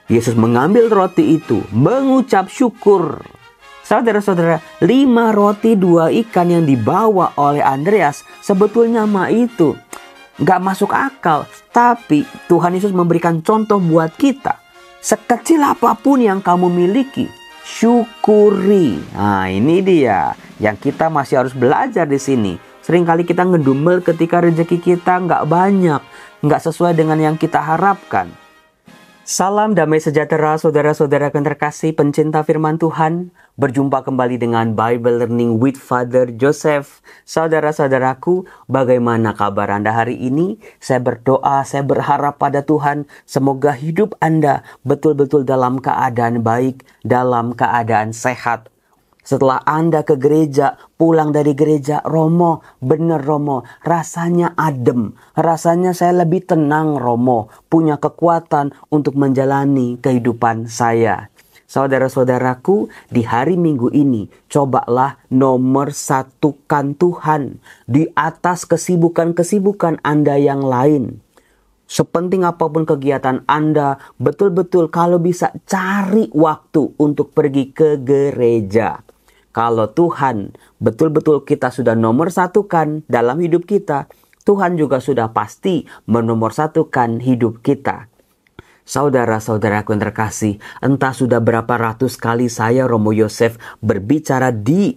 Yesus mengambil roti itu, mengucap syukur. Saudara-saudara, 5 roti 2 ikan yang dibawa oleh Andreas sebetulnya itu nggak masuk akal. Tapi Tuhan Yesus memberikan contoh buat kita. Sekecil apapun yang kamu miliki, syukuri. Nah, ini dia yang kita masih harus belajar di sini. Seringkali kita ngedumel ketika rezeki kita nggak banyak, nggak sesuai dengan yang kita harapkan. Salam damai sejahtera saudara-saudara yang terkasih pencinta firman Tuhan. Berjumpa kembali dengan Bible Learning with Father Joseph. Saudara-saudaraku, bagaimana kabar Anda hari ini? Saya berdoa, saya berharap pada Tuhan. Semoga hidup Anda betul-betul dalam keadaan baik, dalam keadaan sehat. Setelah Anda ke gereja, pulang dari gereja, Romo, bener Romo, rasanya adem. Rasanya saya lebih tenang Romo, punya kekuatan untuk menjalani kehidupan saya. Saudara-saudaraku, di hari Minggu ini, cobalah nomor satukan Tuhan di atas kesibukan-kesibukan Anda yang lain. Sepenting apapun kegiatan Anda, betul-betul kalau bisa cari waktu untuk pergi ke gereja. Kalau Tuhan betul-betul kita sudah nomor satukan dalam hidup kita, Tuhan juga sudah pasti menomorsatukan hidup kita. Saudara-saudaraku yang terkasih, entah sudah berapa ratus kali saya Romo Yosef berbicara di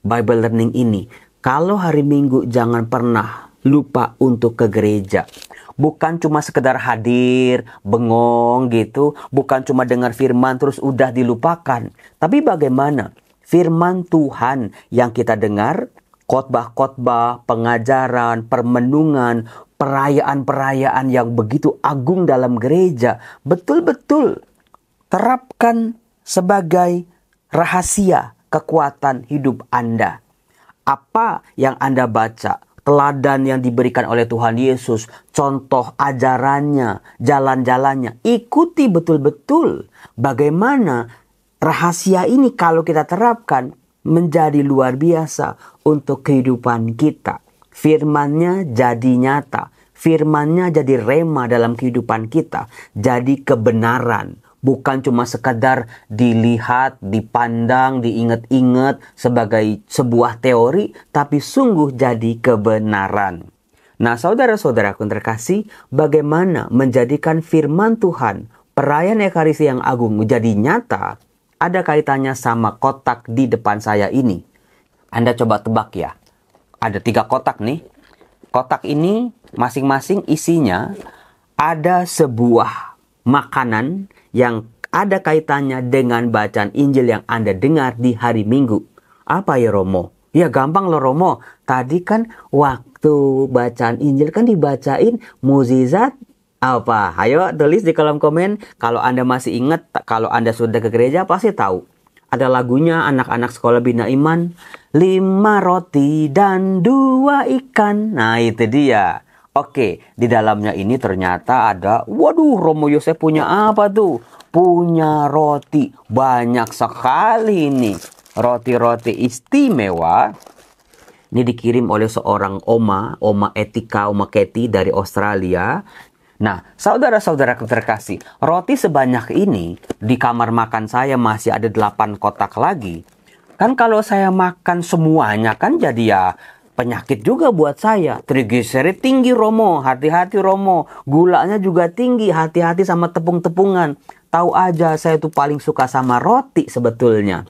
Bible Learning ini. Kalau hari Minggu jangan pernah lupa untuk ke gereja. Bukan cuma sekedar hadir, bengong gitu. Bukan cuma dengar firman terus udah dilupakan. Tapi bagaimana firman Tuhan yang kita dengar, khotbah-khotbah, pengajaran, permenungan, perayaan-perayaan yang begitu agung dalam gereja, betul-betul terapkan sebagai rahasia kekuatan hidup Anda. Apa yang Anda baca, teladan yang diberikan oleh Tuhan Yesus, contoh ajarannya, jalan-jalannya, ikuti betul-betul bagaimana rahasia ini kalau kita terapkan menjadi luar biasa untuk kehidupan kita. Firman-Nya jadi nyata. Firman-Nya jadi rema dalam kehidupan kita. Jadi kebenaran. Bukan cuma sekadar dilihat, dipandang, diingat-ingat sebagai sebuah teori. Tapi sungguh jadi kebenaran. Nah, saudara-saudaraku yang terkasih, bagaimana menjadikan firman Tuhan, perayaan Ekaristi yang agung menjadi nyata, ada kaitannya sama kotak di depan saya ini. Anda coba tebak ya. Ada 3 kotak nih. Kotak ini masing-masing isinya ada sebuah makanan yang ada kaitannya dengan bacaan Injil yang Anda dengar di hari Minggu. Apa ya Romo? Ya gampang loh Romo. Tadi kan waktu bacaan Injil kan dibacain mukjizat apa? Ayo tulis di kolom komen. Kalau Anda masih ingat, kalau Anda sudah ke gereja pasti tahu. Ada lagunya anak-anak sekolah Bina Iman. 5 roti dan 2 ikan. Nah itu dia. Oke, di dalamnya ini ternyata ada, waduh Romo Yosef punya apa tuh? Punya roti. Banyak sekali nih. Roti-roti istimewa. Ini dikirim oleh seorang Oma Etika, Oma Ketty dari Australia. Nah, saudara-saudara terkasih, roti sebanyak ini di kamar makan saya masih ada 8 kotak lagi. Kan kalau saya makan semuanya kan jadi ya penyakit juga buat saya. Trigliserid tinggi Romo, hati-hati Romo. Gulanya juga tinggi, hati-hati sama tepung-tepungan. Tahu aja saya tuh paling suka sama roti sebetulnya.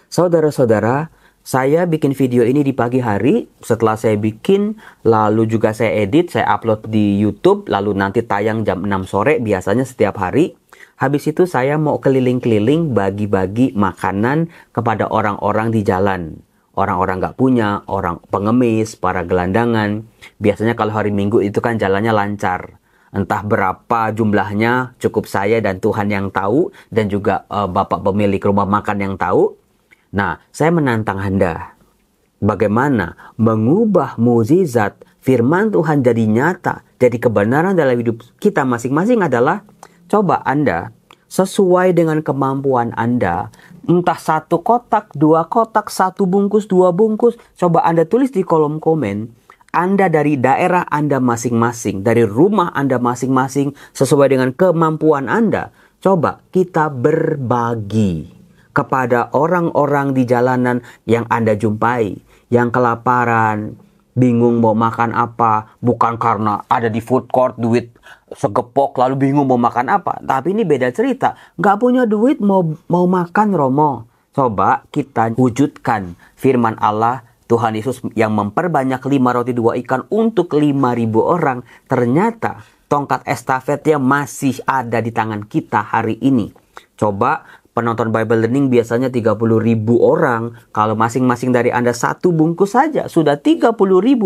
Saudara-saudara, saya bikin video ini di pagi hari. Setelah saya bikin, lalu juga saya edit, saya upload di YouTube. Lalu nanti tayang jam 6 sore, biasanya setiap hari. Habis itu saya mau keliling-keliling bagi-bagi makanan kepada orang-orang di jalan. Orang-orang gak punya, orang pengemis, para gelandangan. Biasanya kalau hari Minggu itu kan jalannya lancar. Entah berapa jumlahnya, cukup saya dan Tuhan yang tahu. Dan juga Bapak pemilik rumah makan yang tahu. Nah, saya menantang Anda. Bagaimana mengubah mukjizat firman Tuhan jadi nyata, jadi kebenaran dalam hidup kita masing-masing adalah, coba Anda sesuai dengan kemampuan Anda, entah 1 kotak, 2 kotak, 1 bungkus, 2 bungkus, coba Anda tulis di kolom komen. Anda dari daerah Anda masing-masing, dari rumah Anda masing-masing, sesuai dengan kemampuan Anda. Coba kita berbagi kepada orang-orang di jalanan yang Anda jumpai, yang kelaparan, bingung mau makan apa, bukan karena ada di food court duit segepok lalu bingung mau makan apa. Tapi ini beda cerita, nggak punya duit mau makan Romo. Coba kita wujudkan firman Allah Tuhan Yesus yang memperbanyak 5 roti 2 ikan untuk 5.000 orang. Ternyata tongkat estafetnya masih ada di tangan kita hari ini. Coba penonton Bible Learning biasanya 30.000 orang. Kalau masing-masing dari Anda satu bungkus saja, sudah 30.000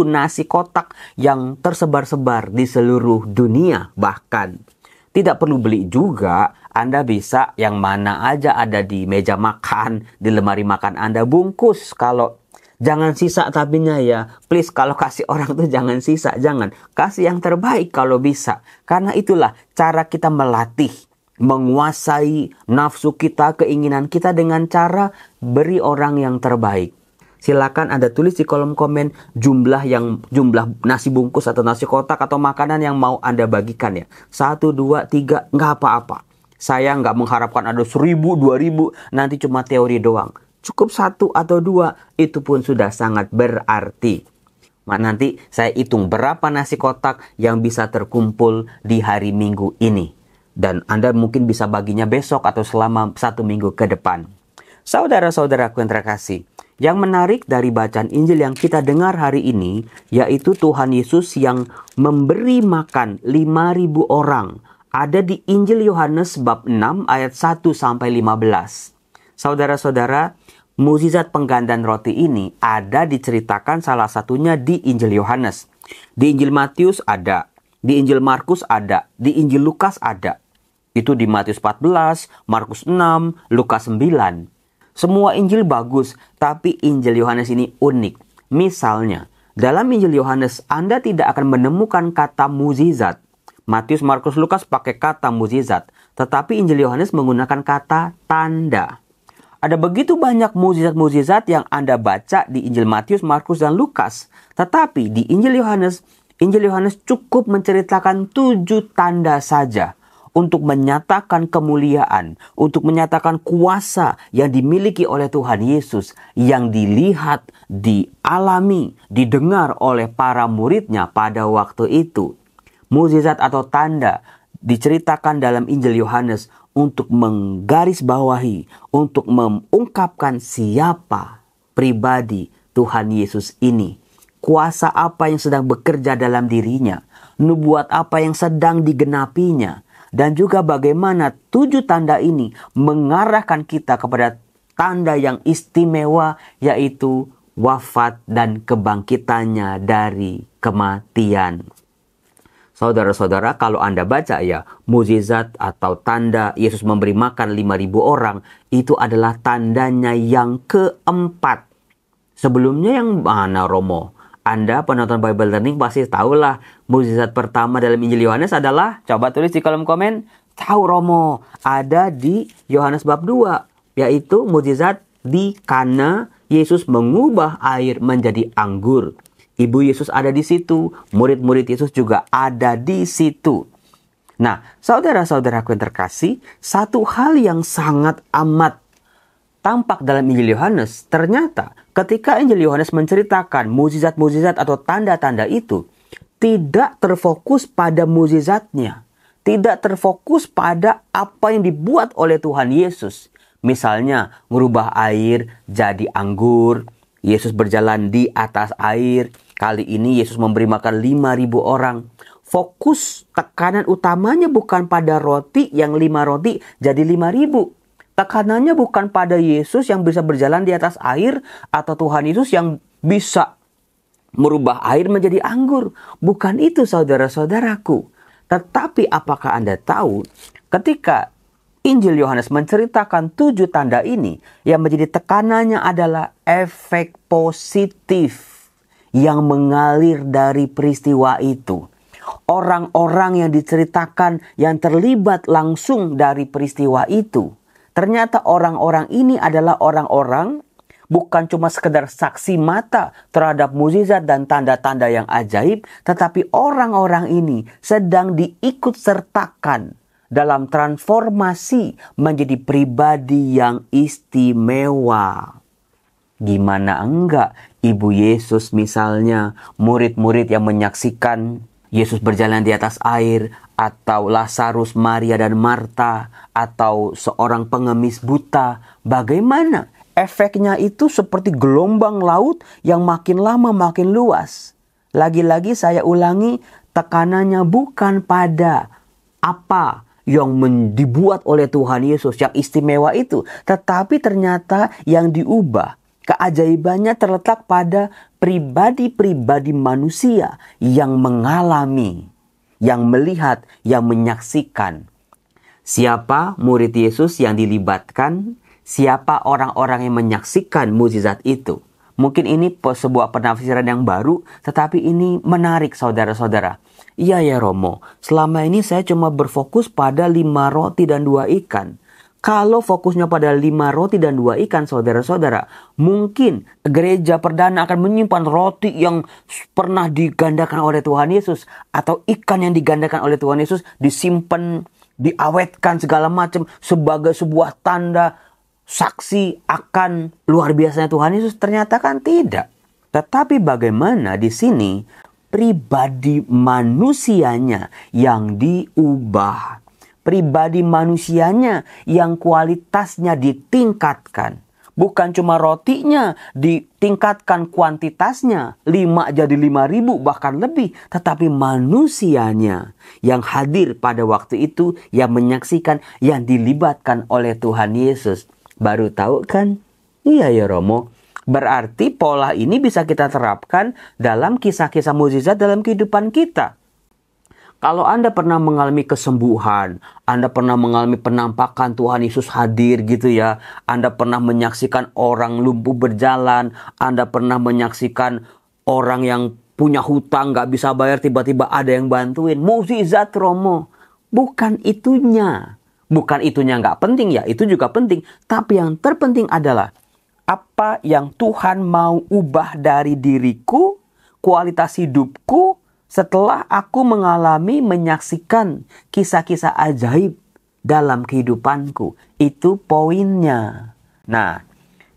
nasi kotak yang tersebar-sebar di seluruh dunia. Bahkan tidak perlu beli juga, Anda bisa yang mana aja ada di meja makan, di lemari makan Anda bungkus. Kalau jangan sisa tapinya ya. Please, kalau kasih orang tuh jangan sisa. Jangan. Kasih yang terbaik kalau bisa. Karena itulah cara kita melatih, menguasai nafsu kita, keinginan kita dengan cara beri orang yang terbaik. Silakan Anda tulis di kolom komen jumlah nasi bungkus atau nasi kotak atau makanan yang mau Anda bagikan ya. 1, 2, 3, nggak apa-apa. Saya nggak mengharapkan ada 1.000, 2.000, nanti cuma teori doang. Cukup 1 atau 2, itu pun sudah sangat berarti. Nanti saya hitung berapa nasi kotak yang bisa terkumpul di hari Minggu ini. Dan Anda mungkin bisa baginya besok atau selama 1 minggu ke depan. Saudara-saudaraku yang terkasih, yang menarik dari bacaan Injil yang kita dengar hari ini, yaitu Tuhan Yesus yang memberi makan 5.000 orang. Ada di Injil Yohanes bab 6 ayat 1-15. Saudara-saudara, mukjizat penggandaan roti ini ada diceritakan salah satunya di Injil Yohanes. Di Injil Matius ada, di Injil Markus ada, di Injil Lukas ada. Itu di Matius 14, Markus 6, Lukas 9. Semua Injil bagus, tapi Injil Yohanes ini unik. Misalnya, dalam Injil Yohanes Anda tidak akan menemukan kata mukjizat. Matius, Markus, Lukas pakai kata mukjizat, tetapi Injil Yohanes menggunakan kata tanda. Ada begitu banyak mukjizat-mukjizat yang Anda baca di Injil Matius, Markus, dan Lukas. Tetapi di Injil Yohanes cukup menceritakan 7 tanda saja untuk menyatakan kemuliaan, untuk menyatakan kuasa yang dimiliki oleh Tuhan Yesus, yang dilihat, dialami, didengar oleh para muridnya pada waktu itu. Mukjizat atau tanda diceritakan dalam Injil Yohanes untuk menggarisbawahi, untuk mengungkapkan siapa pribadi Tuhan Yesus ini. Kuasa apa yang sedang bekerja dalam dirinya, nubuat apa yang sedang digenapinya, dan juga bagaimana 7 tanda ini mengarahkan kita kepada tanda yang istimewa, yaitu wafat dan kebangkitannya dari kematian. Saudara-saudara, kalau Anda baca ya, mukjizat atau tanda Yesus memberi makan 5.000 orang, itu adalah tandanya yang keempat. Sebelumnya yang mana, Romo? Anda penonton Bible Learning pasti tahulah mukjizat pertama dalam Injil Yohanes adalah, coba tulis di kolom komen, tahu Romo, ada di Yohanes bab 2, yaitu mukjizat di Kana, Yesus mengubah air menjadi anggur. Ibu Yesus ada di situ, murid-murid Yesus juga ada di situ. Nah, saudara-saudaraku yang terkasih, satu hal yang sangat amat tampak dalam Injil Yohanes, ternyata ketika Injil Yohanes menceritakan mukjizat-mukjizat atau tanda-tanda itu, tidak terfokus pada mukjizatnya, tidak terfokus pada apa yang dibuat oleh Tuhan Yesus. Misalnya, merubah air jadi anggur, Yesus berjalan di atas air, kali ini Yesus memberi makan 5.000 orang. Fokus tekanan utamanya bukan pada roti yang 5 roti jadi 5.000. Tekanannya bukan pada Yesus yang bisa berjalan di atas air atau Tuhan Yesus yang bisa merubah air menjadi anggur. Bukan itu saudara-saudaraku. Tetapi apakah Anda tahu ketika Injil Yohanes menceritakan 7 tanda ini, yang menjadi tekanannya adalah efek positif yang mengalir dari peristiwa itu. Orang-orang yang diceritakan yang terlibat langsung dari peristiwa itu. Ternyata orang-orang ini adalah orang-orang bukan cuma sekedar saksi mata terhadap mukjizat dan tanda-tanda yang ajaib, tetapi orang-orang ini sedang diikut sertakan dalam transformasi menjadi pribadi yang istimewa. Gimana enggak Ibu Yesus misalnya, murid-murid yang menyaksikan Yesus berjalan di atas air, atau Lazarus, Maria dan Marta, atau seorang pengemis buta. Bagaimana efeknya itu seperti gelombang laut yang makin lama makin luas. Lagi-lagi saya ulangi, tekanannya bukan pada apa yang dibuat oleh Tuhan Yesus yang istimewa itu, tetapi ternyata yang diubah. Keajaibannya terletak pada pribadi-pribadi manusia yang mengalami, yang melihat, yang menyaksikan. Siapa murid Yesus yang dilibatkan? Siapa orang-orang yang menyaksikan mukjizat itu? Mungkin ini sebuah penafsiran yang baru, tetapi ini menarik saudara-saudara. Iya ya Romo, selama ini saya cuma berfokus pada 5 roti dan 2 ikan. Kalau fokusnya pada 5 roti dan 2 ikan saudara-saudara, mungkin gereja perdana akan menyimpan roti yang pernah digandakan oleh Tuhan Yesus, atau ikan yang digandakan oleh Tuhan Yesus disimpan, diawetkan segala macam sebagai sebuah tanda saksi akan luar biasanya Tuhan Yesus. Ternyata kan tidak. Tetapi bagaimana di sini pribadi manusianya yang diubah. Pribadi manusianya yang kualitasnya ditingkatkan. Bukan cuma rotinya ditingkatkan kuantitasnya. 5 jadi 5.000 bahkan lebih. Tetapi manusianya yang hadir pada waktu itu, yang menyaksikan, yang dilibatkan oleh Tuhan Yesus. Baru tahu kan? Iya ya Romo. Berarti pola ini bisa kita terapkan dalam kisah-kisah mukjizat dalam kehidupan kita. Kalau Anda pernah mengalami kesembuhan, Anda pernah mengalami penampakan Tuhan Yesus hadir gitu ya. Anda pernah menyaksikan orang lumpuh berjalan. Anda pernah menyaksikan orang yang punya hutang gak bisa bayar, tiba-tiba ada yang bantuin. Mukjizat Romo. Bukan itunya. Bukan itunya gak penting ya, itu juga penting. Tapi yang terpenting adalah apa yang Tuhan mau ubah dari diriku, kualitas hidupku, setelah aku menyaksikan kisah-kisah ajaib dalam kehidupanku. Itu poinnya. Nah,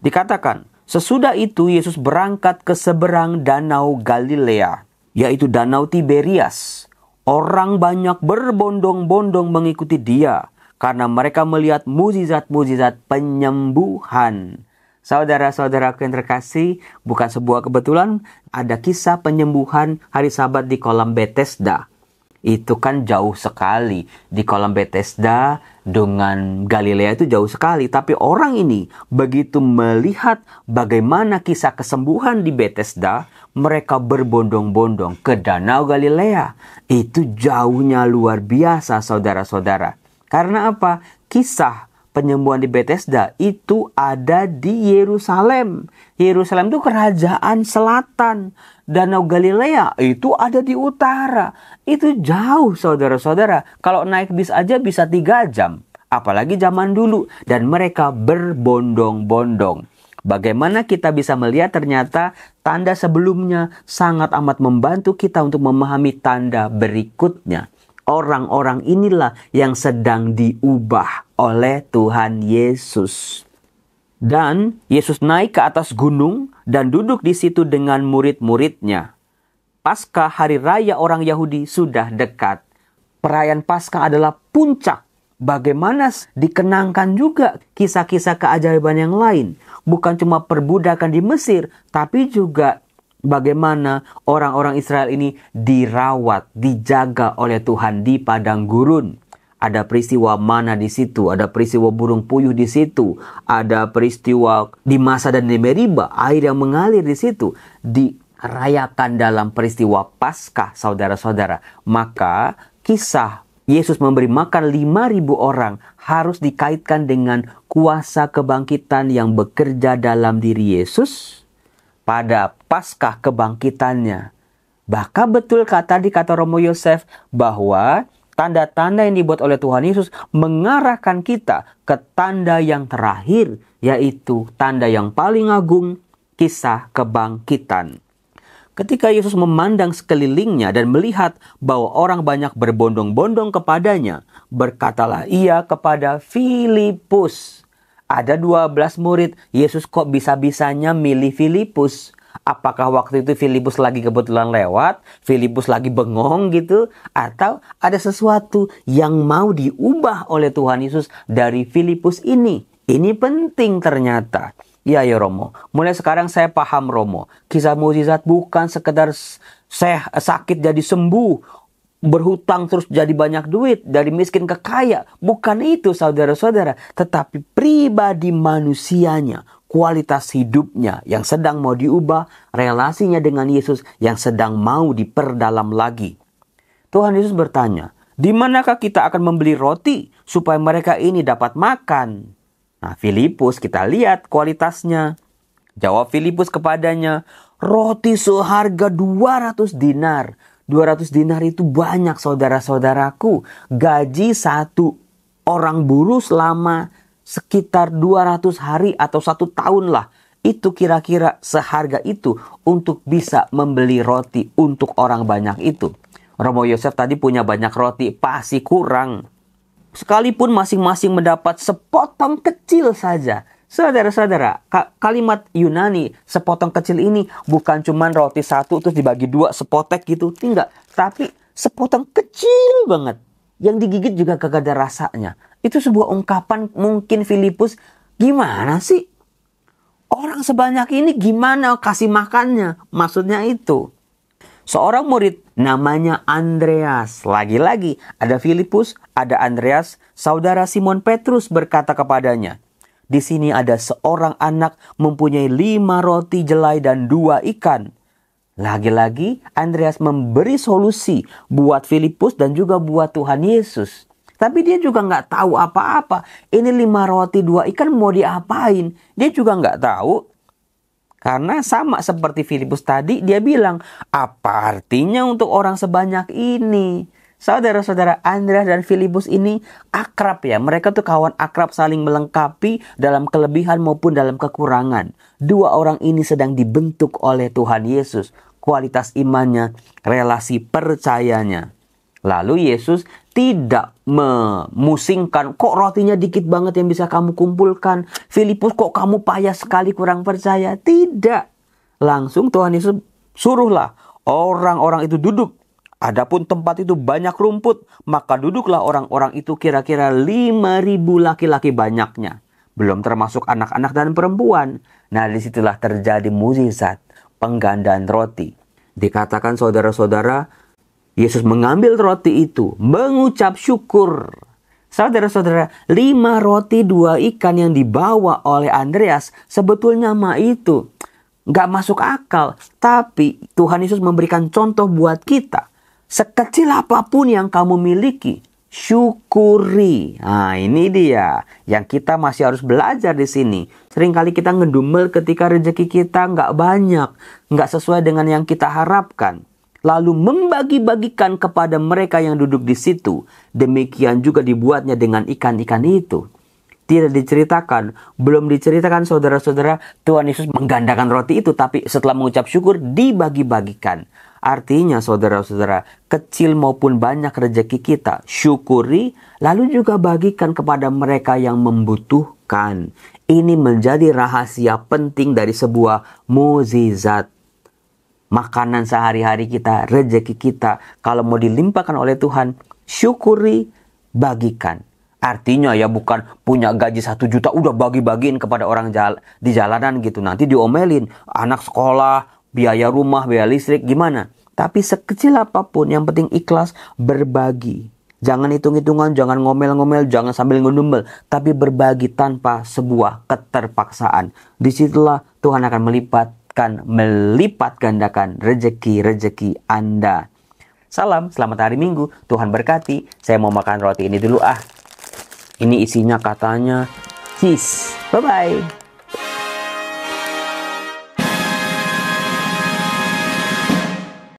dikatakan, sesudah itu Yesus berangkat ke seberang danau Galilea, yaitu danau Tiberias. Orang banyak berbondong-bondong mengikuti dia, karena mereka melihat mukjizat-mukjizat penyembuhan. Saudara-saudaraku yang terkasih, bukan sebuah kebetulan ada kisah penyembuhan hari Sabat di kolam Bethesda. Itu kan jauh sekali. Di kolam Bethesda dengan Galilea itu jauh sekali. Tapi orang ini begitu melihat bagaimana kisah kesembuhan di Bethesda, mereka berbondong-bondong ke Danau Galilea. Itu jauhnya luar biasa saudara-saudara. Karena apa? Kisah penyembuhan di Bethesda itu ada di Yerusalem. Yerusalem itu kerajaan selatan. Danau Galilea itu ada di utara. Itu jauh saudara-saudara. Kalau naik bis aja bisa 3 jam. Apalagi zaman dulu. Dan mereka berbondong-bondong. Bagaimana kita bisa melihat ternyata tanda sebelumnya sangat amat membantu kita untuk memahami tanda berikutnya. Orang-orang inilah yang sedang diubah oleh Tuhan Yesus. Dan Yesus naik ke atas gunung dan duduk di situ dengan murid-muridnya. Paskah hari raya orang Yahudi sudah dekat. Perayaan Paskah adalah puncak. Bagaimana dikenangkan juga kisah-kisah keajaiban yang lain. Bukan cuma perbudakan di Mesir, tapi juga bagaimana orang-orang Israel ini dirawat, dijaga oleh Tuhan di padang gurun. Ada peristiwa mana di situ, ada peristiwa burung puyuh di situ, ada peristiwa di Masa dan di Meriba, air yang mengalir di situ, dirayakan dalam peristiwa Paskah, saudara-saudara. Maka kisah Yesus memberi makan 5.000 orang harus dikaitkan dengan kuasa kebangkitan yang bekerja dalam diri Yesus pada Paskah kebangkitannya. Bahkan betul kata Romo Yosef bahwa tanda-tanda yang dibuat oleh Tuhan Yesus mengarahkan kita ke tanda yang terakhir, yaitu tanda yang paling agung, kisah kebangkitan. Ketika Yesus memandang sekelilingnya dan melihat bahwa orang banyak berbondong-bondong kepadanya, berkatalah ia kepada Filipus. Ada 12 murid, Yesus kok bisa-bisanya milih Filipus? Apakah waktu itu Filipus lagi kebetulan lewat, Filipus lagi bengong gitu? Atau ada sesuatu yang mau diubah oleh Tuhan Yesus dari Filipus ini? Ini penting ternyata. Ya Romo, mulai sekarang saya paham Romo. Kisah mukjizat bukan sekedar saya sakit jadi sembuh, berhutang terus jadi banyak duit, dari miskin ke kaya. Bukan itu saudara-saudara, tetapi pribadi manusianya, kualitas hidupnya yang sedang mau diubah, relasinya dengan Yesus yang sedang mau diperdalam lagi. Tuhan Yesus bertanya, di manakah kita akan membeli roti supaya mereka ini dapat makan? Nah, Filipus kita lihat kualitasnya. Jawab Filipus kepadanya, roti seharga 200 dinar. 200 dinar itu banyak saudara-saudaraku. Gaji satu orang buruh selama sekitar 200 hari atau 1 tahun lah. Itu kira-kira seharga itu untuk bisa membeli roti untuk orang banyak itu. Romo Yosef tadi punya banyak roti, pasti kurang. Sekalipun masing-masing mendapat sepotong kecil saja. Saudara-saudara, kalimat Yunani sepotong kecil ini bukan cuma roti satu terus dibagi dua sepotek gitu. Tidak, tapi sepotong kecil banget. Yang digigit juga kagak ada rasanya. Itu sebuah ungkapan mungkin Filipus, gimana sih? Orang sebanyak ini gimana kasih makannya? Maksudnya itu. Seorang murid namanya Andreas. Lagi-lagi ada Filipus, ada Andreas. Saudara Simon Petrus berkata kepadanya, di sini ada seorang anak mempunyai 5 roti jelai dan 2 ikan. Lagi-lagi Andreas memberi solusi buat Filipus dan juga buat Tuhan Yesus. Tapi dia juga nggak tahu apa-apa. Ini 5 roti 2 ikan mau diapain? Dia juga nggak tahu. Karena sama seperti Filipus tadi, dia bilang, apa artinya untuk orang sebanyak ini? Saudara-saudara, Andreas dan Filipus ini akrab ya. Mereka tuh kawan akrab, saling melengkapi dalam kelebihan maupun dalam kekurangan. 2 orang ini sedang dibentuk oleh Tuhan Yesus. Kualitas imannya, relasi percayanya. Lalu Yesus tidak memusingkan, kok rotinya dikit banget yang bisa kamu kumpulkan. Filipus, kok kamu payah sekali kurang percaya. Tidak. Langsung Tuhan Yesus suruhlah orang-orang itu duduk. Adapun tempat itu banyak rumput, maka duduklah orang-orang itu kira-kira 5.000 laki-laki banyaknya. Belum termasuk anak-anak dan perempuan. Nah, disitulah terjadi mukjizat penggandaan roti. Dikatakan saudara-saudara, Yesus mengambil roti itu, mengucap syukur. Saudara-saudara, 5 roti 2 ikan yang dibawa oleh Andreas, sebetulnya mah itu nggak masuk akal. Tapi Tuhan Yesus memberikan contoh buat kita. Sekecil apapun yang kamu miliki, syukuri. Nah, ini dia yang kita masih harus belajar di sini. Seringkali kita ngedumel ketika rezeki kita nggak banyak, nggak sesuai dengan yang kita harapkan. Lalu membagi-bagikan kepada mereka yang duduk di situ. Demikian juga dibuatnya dengan ikan-ikan itu. Tidak diceritakan, belum diceritakan saudara-saudara, Tuhan Yesus menggandakan roti itu, tapi setelah mengucap syukur dibagi-bagikan. Artinya saudara-saudara, kecil maupun banyak rezeki kita, syukuri, lalu juga bagikan kepada mereka yang membutuhkan. Ini menjadi rahasia penting dari sebuah mukjizat. Makanan sehari-hari kita, rezeki kita, kalau mau dilimpahkan oleh Tuhan, syukuri, bagikan. Artinya ya bukan punya gaji 1 juta udah bagi-bagiin kepada orang di jalanan gitu. Nanti diomelin, anak sekolah, biaya rumah, biaya listrik, gimana? Tapi sekecil apapun, yang penting ikhlas berbagi. Jangan hitung-hitungan, jangan ngomel-ngomel, jangan sambil ngedumel, tapi berbagi tanpa sebuah keterpaksaan. Disitulah Tuhan akan melipat gandakan rezeki Anda. Salam, selamat hari Minggu. Tuhan berkati. Saya mau makan roti ini dulu ah. Ini isinya katanya cheese. Bye-bye.